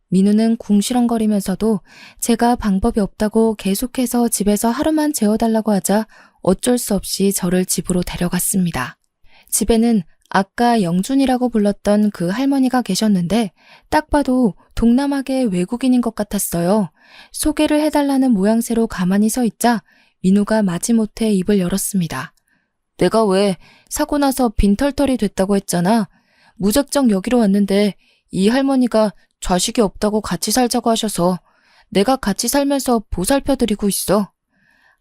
민우는 궁시렁거리면서도 제가 방법이 없다고 계속해서 집에서 하루만 재워달라고 하자 어쩔 수 없이 저를 집으로 데려갔습니다. 집에는 아까 영준이라고 불렀던 그 할머니가 계셨는데 딱 봐도 동남아계 외국인인 것 같았어요. 소개를 해달라는 모양새로 가만히 서 있자 민우가 마지못해 입을 열었습니다. 내가 왜 사고 나서 빈털털이 됐다고 했잖아. 무작정 여기로 왔는데 이 할머니가 자식이 없다고 같이 살자고 하셔서 내가 같이 살면서 보살펴드리고 있어.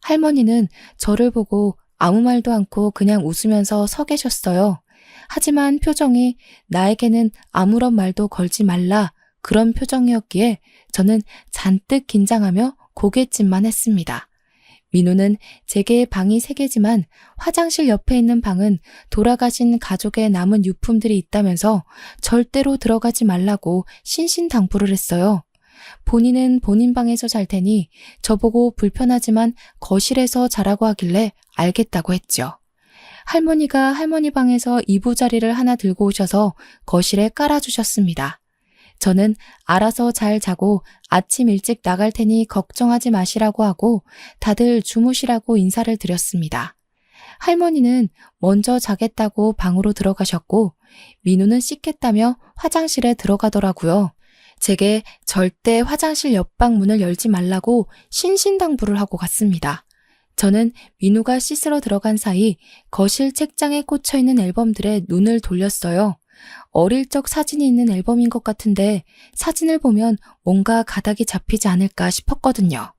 할머니는 저를 보고 아무 말도 않고 그냥 웃으면서 서 계셨어요. 하지만 표정이 나에게는 아무런 말도 걸지 말라 그런 표정이었기에 저는 잔뜩 긴장하며 고갯짓만 했습니다. 민우는 제게 방이 3개지만 화장실 옆에 있는 방은 돌아가신 가족의 남은 유품들이 있다면서 절대로 들어가지 말라고 신신당부를 했어요. 본인은 본인 방에서 잘 테니 저보고 불편하지만 거실에서 자라고 하길래 알겠다고 했죠. 할머니가 할머니 방에서 이부자리를 하나 들고 오셔서 거실에 깔아주셨습니다. 저는 알아서 잘 자고 아침 일찍 나갈 테니 걱정하지 마시라고 하고 다들 주무시라고 인사를 드렸습니다. 할머니는 먼저 자겠다고 방으로 들어가셨고 민우는 씻겠다며 화장실에 들어가더라고요. 제게 절대 화장실 옆방 문을 열지 말라고 신신당부를 하고 갔습니다. 저는 민우가 씻으러 들어간 사이 거실 책장에 꽂혀있는 앨범들에 눈을 돌렸어요. 어릴 적 사진이 있는 앨범인 것 같은데 사진을 보면 뭔가 가닥이 잡히지 않을까 싶었거든요.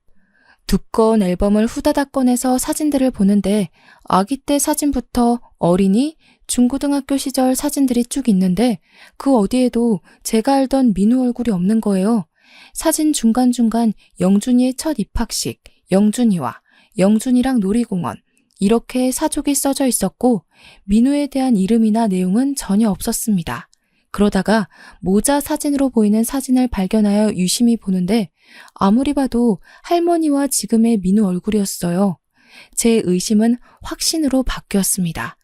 두꺼운 앨범을 후다닥 꺼내서 사진들을 보는데 아기 때 사진부터 어린이, 중고등학교 시절 사진들이 쭉 있는데 그 어디에도 제가 알던 민우 얼굴이 없는 거예요. 사진 중간중간 영준이의 첫 입학식, 영준이와 영준이랑 놀이공원 이렇게 사족이 써져 있었고 민우에 대한 이름이나 내용은 전혀 없었습니다. 그러다가 모자 사진으로 보이는 사진을 발견하여 유심히 보는데 아무리 봐도 할머니와 지금의 민우 얼굴이었어요. 제 의심은 확신으로 바뀌었습니다.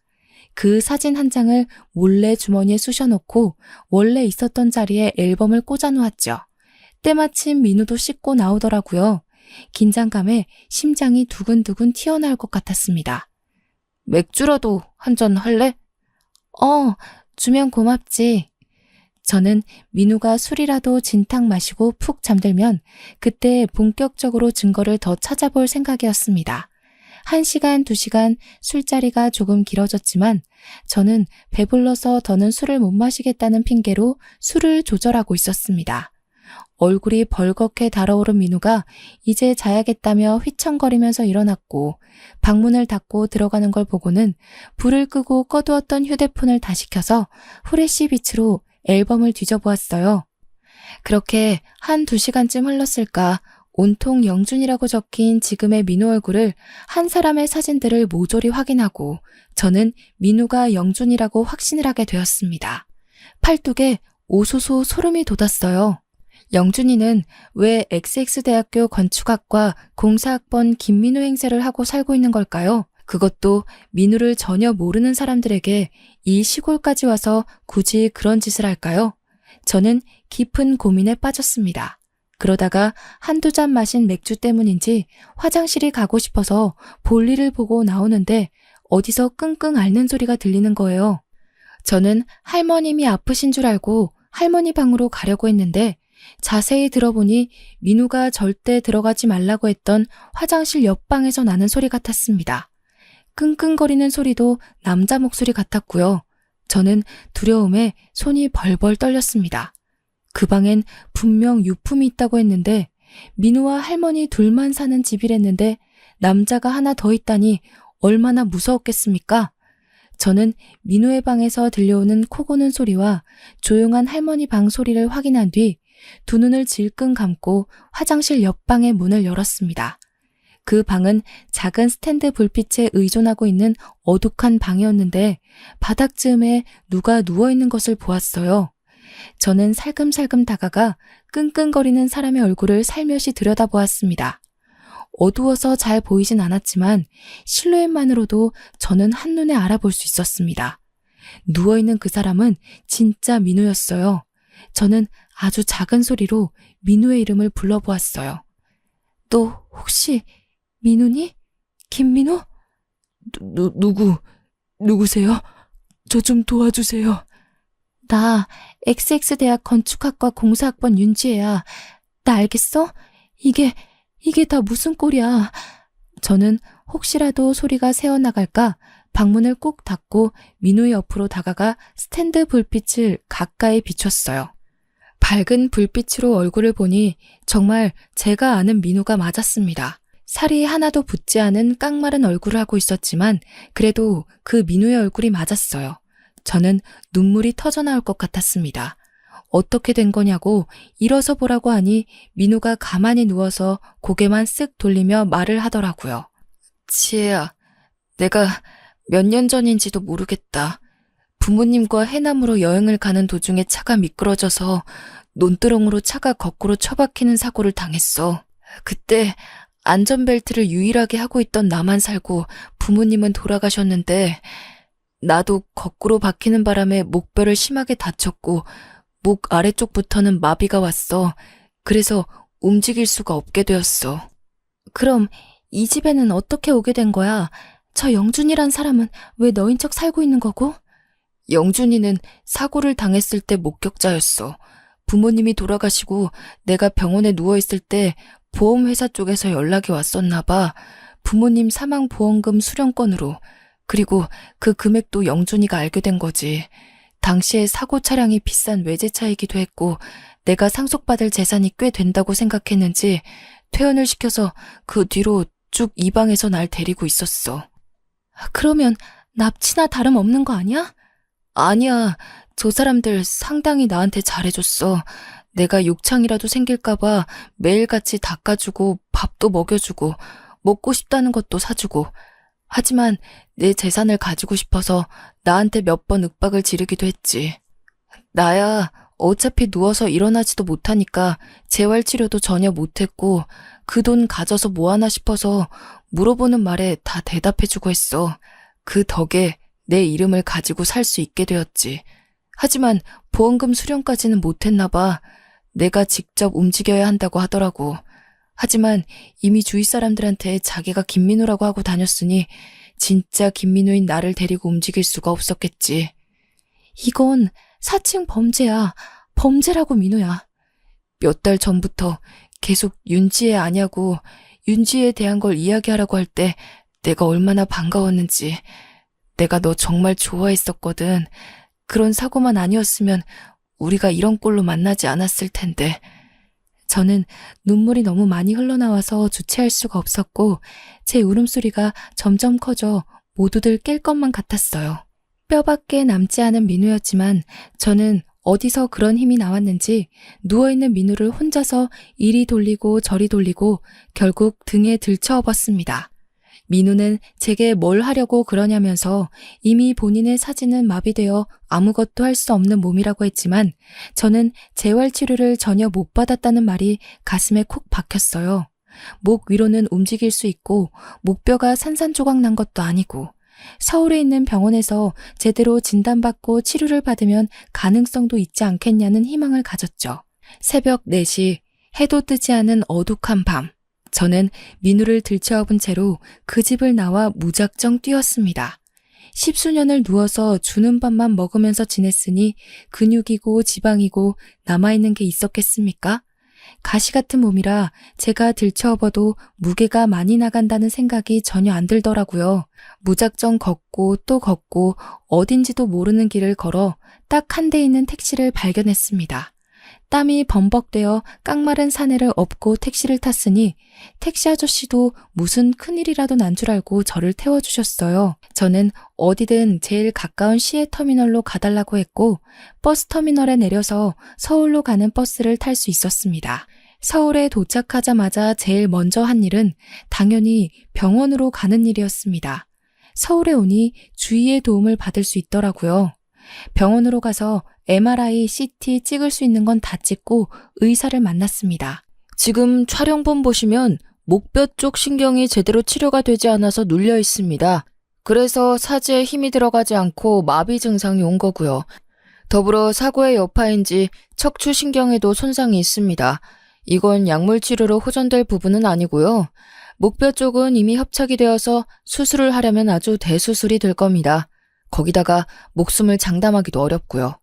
그 사진 한 장을 몰래 주머니에 쑤셔놓고 원래 있었던 자리에 앨범을 꽂아놓았죠. 때마침 민우도 씻고 나오더라고요. 긴장감에 심장이 두근두근 튀어나올 것 같았습니다. 맥주라도 한 잔 할래? 주면 고맙지. 저는 민우가 술이라도 진탕 마시고 푹 잠들면 그때 본격적으로 증거를 더 찾아볼 생각이었습니다. 1시간, 2시간 술자리가 조금 길어졌지만 저는 배불러서 더는 술을 못 마시겠다는 핑계로 술을 조절하고 있었습니다. 얼굴이 벌겋게 달아오른 민우가 이제 자야겠다며 휘청거리면서 일어났고 방문을 닫고 들어가는 걸 보고는 불을 끄고 꺼두었던 휴대폰을 다시 켜서 후레쉬 빛으로 앨범을 뒤져보았어요. 그렇게 1-2시간쯤 흘렀을까 온통 영준이라고 적힌 지금의 민우 얼굴을 한 사람의 사진들을 모조리 확인하고 저는 민우가 영준이라고 확신을 하게 되었습니다. 팔뚝에 오소소 소름이 돋았어요. 영준이는 왜 XX대학교 건축학과 공사학번 김민우 행세를 하고 살고 있는 걸까요? 그것도 민우를 전혀 모르는 사람들에게 이 시골까지 와서 굳이 그런 짓을 할까요? 저는 깊은 고민에 빠졌습니다. 그러다가 1-2잔 마신 맥주 때문인지 화장실이 가고 싶어서 볼일을 보고 나오는데 어디서 끙끙 앓는 소리가 들리는 거예요. 저는 할머님이 아프신 줄 알고 할머니 방으로 가려고 했는데 자세히 들어보니 민우가 절대 들어가지 말라고 했던 화장실 옆방에서 나는 소리 같았습니다. 끙끙거리는 소리도 남자 목소리 같았고요. 저는 두려움에 손이 벌벌 떨렸습니다. 그 방엔 분명 유품이 있다고 했는데 민우와 할머니 둘만 사는 집이랬는데 남자가 하나 더 있다니 얼마나 무서웠겠습니까? 저는 민우의 방에서 들려오는 코 고는 소리와 조용한 할머니 방 소리를 확인한 뒤 두 눈을 질끈 감고 화장실 옆방의 문을 열었습니다. 그 방은 작은 스탠드 불빛에 의존하고 있는 어둑한 방이었는데 바닥쯤에 누가 누워있는 것을 보았어요. 저는 살금살금 다가가 끙끙거리는 사람의 얼굴을 살며시 들여다보았습니다. 어두워서 잘 보이진 않았지만 실루엣만으로도 저는 한눈에 알아볼 수 있었습니다. 누워있는 그 사람은 진짜 민우였어요. 저는 아주 작은 소리로 민우의 이름을 불러보았어요. 너 혹시 민우니? 김민우? 누구세요? 저 좀 도와주세요. 나 XX대학 건축학과 공사학번 윤지혜야. 나 알겠어? 이게 다 무슨 꼴이야. 저는 혹시라도 소리가 새어나갈까 방문을 꾹 닫고 민우의 옆으로 다가가 스탠드 불빛을 가까이 비췄어요. 밝은 불빛으로 얼굴을 보니 정말 제가 아는 민우가 맞았습니다. 살이 하나도 붙지 않은 깡마른 얼굴을 하고 있었지만 그래도 그 민우의 얼굴이 맞았어요. 저는 눈물이 터져나올 것 같았습니다. 어떻게 된 거냐고 일어서 보라고 하니 민우가 가만히 누워서 고개만 쓱 돌리며 말을 하더라고요. 지혜야, 내가 몇 년 전인지도 모르겠다. 부모님과 해남으로 여행을 가는 도중에 차가 미끄러져서 논두렁으로 차가 거꾸로 처박히는 사고를 당했어. 그때 안전벨트를 유일하게 하고 있던 나만 살고 부모님은 돌아가셨는데 나도 거꾸로 박히는 바람에 목뼈를 심하게 다쳤고 목 아래쪽부터는 마비가 왔어. 그래서 움직일 수가 없게 되었어. 그럼 이 집에는 어떻게 오게 된 거야? 저 영준이란 사람은 왜 너인 척 살고 있는 거고? 영준이는 사고를 당했을 때 목격자였어. 부모님이 돌아가시고 내가 병원에 누워있을 때 보험회사 쪽에서 연락이 왔었나 봐. 부모님 사망보험금 수령권으로. 그리고 그 금액도 영준이가 알게 된 거지. 당시에 사고 차량이 비싼 외제차이기도 했고 내가 상속받을 재산이 꽤 된다고 생각했는지 퇴원을 시켜서 그 뒤로 쭉 이 방에서 날 데리고 있었어. 그러면 납치나 다름없는 거 아니야? 아니야. 저 사람들 상당히 나한테 잘해줬어. 내가 욕창이라도 생길까봐 매일같이 닦아주고 밥도 먹여주고 먹고 싶다는 것도 사주고. 하지만 내 재산을 가지고 싶어서 나한테 몇 번 윽박을 지르기도 했지. 나야 어차피 누워서 일어나지도 못하니까 재활치료도 전혀 못했고 그 돈 가져서 뭐하나 싶어서 물어보는 말에 다 대답해주고 했어. 그 덕에 내 이름을 가지고 살 수 있게 되었지. 하지만 보험금 수령까지는 못했나 봐. 내가 직접 움직여야 한다고 하더라고. 하지만 이미 주위 사람들한테 자기가 김민우라고 하고 다녔으니 진짜 김민우인 나를 데리고 움직일 수가 없었겠지. 이건 사칭 범죄야. 범죄라고 민우야. 몇 달 전부터 계속 윤지혜 아냐고 윤지혜에 대한 걸 이야기하라고 할 때 내가 얼마나 반가웠는지. 내가 너 정말 좋아했었거든. 그런 사고만 아니었으면 우리가 이런 꼴로 만나지 않았을 텐데. 저는 눈물이 너무 많이 흘러나와서 주체할 수가 없었고 제 울음소리가 점점 커져 모두들 깰 것만 같았어요. 뼈밖에 남지 않은 민우였지만 저는 어디서 그런 힘이 나왔는지 누워있는 민우를 혼자서 이리 돌리고 저리 돌리고 결국 등에 들쳐업었습니다. 민우는 제게 뭘 하려고 그러냐면서 이미 본인의 사진은 마비되어 아무것도 할 수 없는 몸이라고 했지만 저는 재활치료를 전혀 못 받았다는 말이 가슴에 콕 박혔어요. 목 위로는 움직일 수 있고 목뼈가 산산조각 난 것도 아니고 서울에 있는 병원에서 제대로 진단받고 치료를 받으면 가능성도 있지 않겠냐는 희망을 가졌죠. 새벽 4시 해도 뜨지 않은 어둑한 밤. 저는 민우를 들쳐업은 채로 그 집을 나와 무작정 뛰었습니다. 10수년을 누워서 주는 밥만 먹으면서 지냈으니 근육이고 지방이고 남아있는 게 있었겠습니까? 가시 같은 몸이라 제가 들쳐업어도 무게가 많이 나간다는 생각이 전혀 안 들더라고요. 무작정 걷고 또 걷고 어딘지도 모르는 길을 걸어 딱 한 대 있는 택시를 발견했습니다. 땀이 범벅되어 깡마른 사내를 업고 택시를 탔으니 택시 아저씨도 무슨 큰일이라도 난 줄 알고 저를 태워주셨어요. 저는 어디든 제일 가까운 시외터미널로 가달라고 했고 버스터미널에 내려서 서울로 가는 버스를 탈 수 있었습니다. 서울에 도착하자마자 제일 먼저 한 일은 당연히 병원으로 가는 일이었습니다. 서울에 오니 주위의 도움을 받을 수 있더라고요. 병원으로 가서 MRI, CT 찍을 수 있는 건 다 찍고 의사를 만났습니다. 지금 촬영본 보시면 목뼈 쪽 신경이 제대로 치료가 되지 않아서 눌려 있습니다. 그래서 사지에 힘이 들어가지 않고 마비 증상이 온 거고요. 더불어 사고의 여파인지 척추 신경에도 손상이 있습니다. 이건 약물 치료로 호전될 부분은 아니고요. 목뼈 쪽은 이미 협착이 되어서 수술을 하려면 아주 대수술이 될 겁니다. 거기다가 목숨을 장담하기도 어렵고요.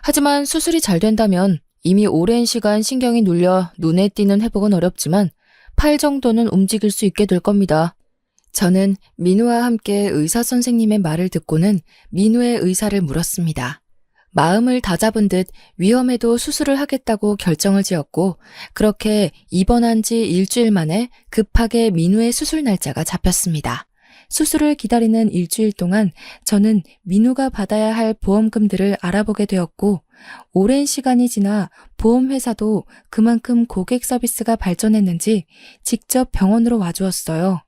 하지만 수술이 잘 된다면 이미 오랜 시간 신경이 눌려 눈에 띄는 회복은 어렵지만 팔 정도는 움직일 수 있게 될 겁니다. 저는 민우와 함께 의사 선생님의 말을 듣고는 민우의 의사를 물었습니다. 마음을 다잡은 듯 위험해도 수술을 하겠다고 결정을 지었고 그렇게 입원한 지 일주일 만에 급하게 민우의 수술 날짜가 잡혔습니다. 수술을 기다리는 일주일 동안 저는 민우가 받아야 할 보험금들을 알아보게 되었고 오랜 시간이 지나 보험회사도 그만큼 고객 서비스가 발전했는지 직접 병원으로 와주었어요.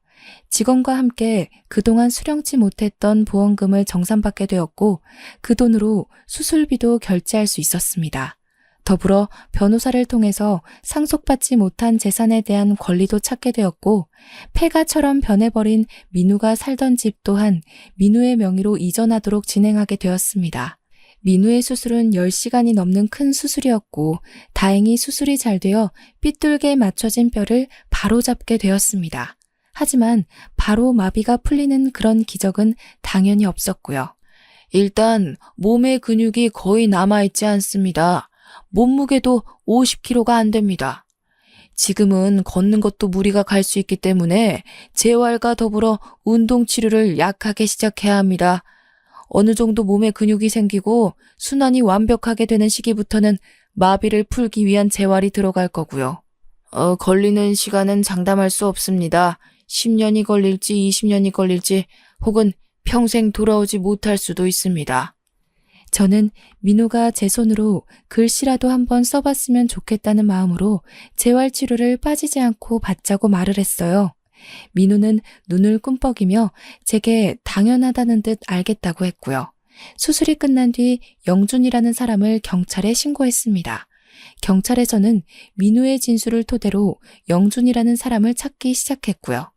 직원과 함께 그동안 수령치 못했던 보험금을 정산받게 되었고 그 돈으로 수술비도 결제할 수 있었습니다. 더불어 변호사를 통해서 상속받지 못한 재산에 대한 권리도 찾게 되었고 폐가처럼 변해버린 민우가 살던 집 또한 민우의 명의로 이전하도록 진행하게 되었습니다. 민우의 수술은 10시간이 넘는 큰 수술이었고 다행히 수술이 잘 되어 삐뚤게 맞춰진 뼈를 바로 잡게 되었습니다. 하지만 바로 마비가 풀리는 그런 기적은 당연히 없었고요. 일단 몸의 근육이 거의 남아있지 않습니다. 몸무게도 50kg가 안 됩니다. 지금은 걷는 것도 무리가 갈 수 있기 때문에 재활과 더불어 운동치료를 약하게 시작해야 합니다. 어느 정도 몸에 근육이 생기고 순환이 완벽하게 되는 시기부터는 마비를 풀기 위한 재활이 들어갈 거고요. 걸리는 시간은 장담할 수 없습니다. 10년이 걸릴지 20년이 걸릴지 혹은 평생 돌아오지 못할 수도 있습니다. 저는 민우가 제 손으로 글씨라도 한번 써봤으면 좋겠다는 마음으로 재활치료를 빠지지 않고 받자고 말을 했어요. 민우는 눈을 꿈뻑이며 제게 당연하다는 듯 알겠다고 했고요. 수술이 끝난 뒤 영준이라는 사람을 경찰에 신고했습니다. 경찰에서는 민우의 진술을 토대로 영준이라는 사람을 찾기 시작했고요.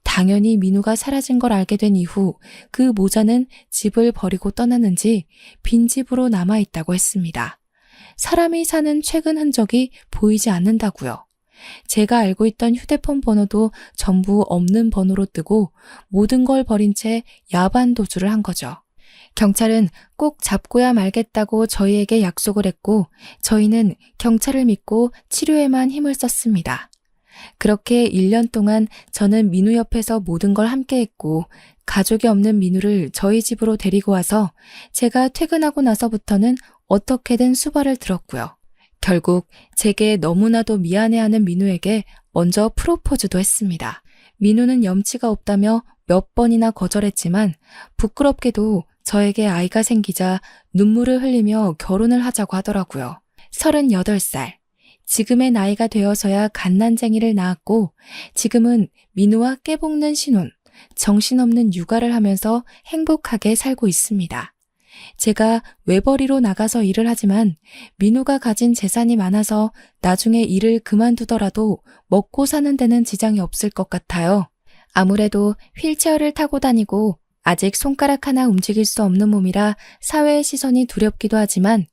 당연히 민우가 사라진 걸 알게 된 이후 그 모자는 집을 버리고 떠났는지 빈집으로 남아있다고 했습니다. 사람이 사는 최근 흔적이 보이지 않는다고요. 제가 알고 있던 휴대폰 번호도 전부 없는 번호로 뜨고 모든 걸 버린 채 야반 도주를 한 거죠. 경찰은 꼭 잡고야 말겠다고 저희에게 약속을 했고 저희는 경찰을 믿고 치료에만 힘을 썼습니다. 그렇게 1년 동안 저는 민우 옆에서 모든 걸 함께 했고 가족이 없는 민우를 저희 집으로 데리고 와서 제가 퇴근하고 나서부터는 어떻게든 수발을 들었고요. 결국 제게 너무나도 미안해하는 민우에게 먼저 프로포즈도 했습니다. 민우는 염치가 없다며 몇 번이나 거절했지만 부끄럽게도 저에게 아이가 생기자 눈물을 흘리며 결혼을 하자고 하더라고요. 38살. 지금의 나이가 되어서야 갓난쟁이를 낳았고 지금은 민우와 깨볶는 신혼, 정신없는 육아를 하면서 행복하게 살고 있습니다. 제가 외벌이로 나가서 일을 하지만 민우가 가진 재산이 많아서 나중에 일을 그만두더라도 먹고 사는 데는 지장이 없을 것 같아요. 아무래도 휠체어를 타고 다니고 아직 손가락 하나 움직일 수 없는 몸이라 사회의 시선이 두렵기도 하지만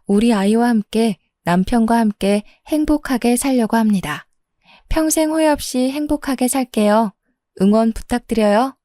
우리 아이와 함께 남편과 함께 행복하게 살려고 합니다. 평생 후회 없이 행복하게 살게요. 응원 부탁드려요.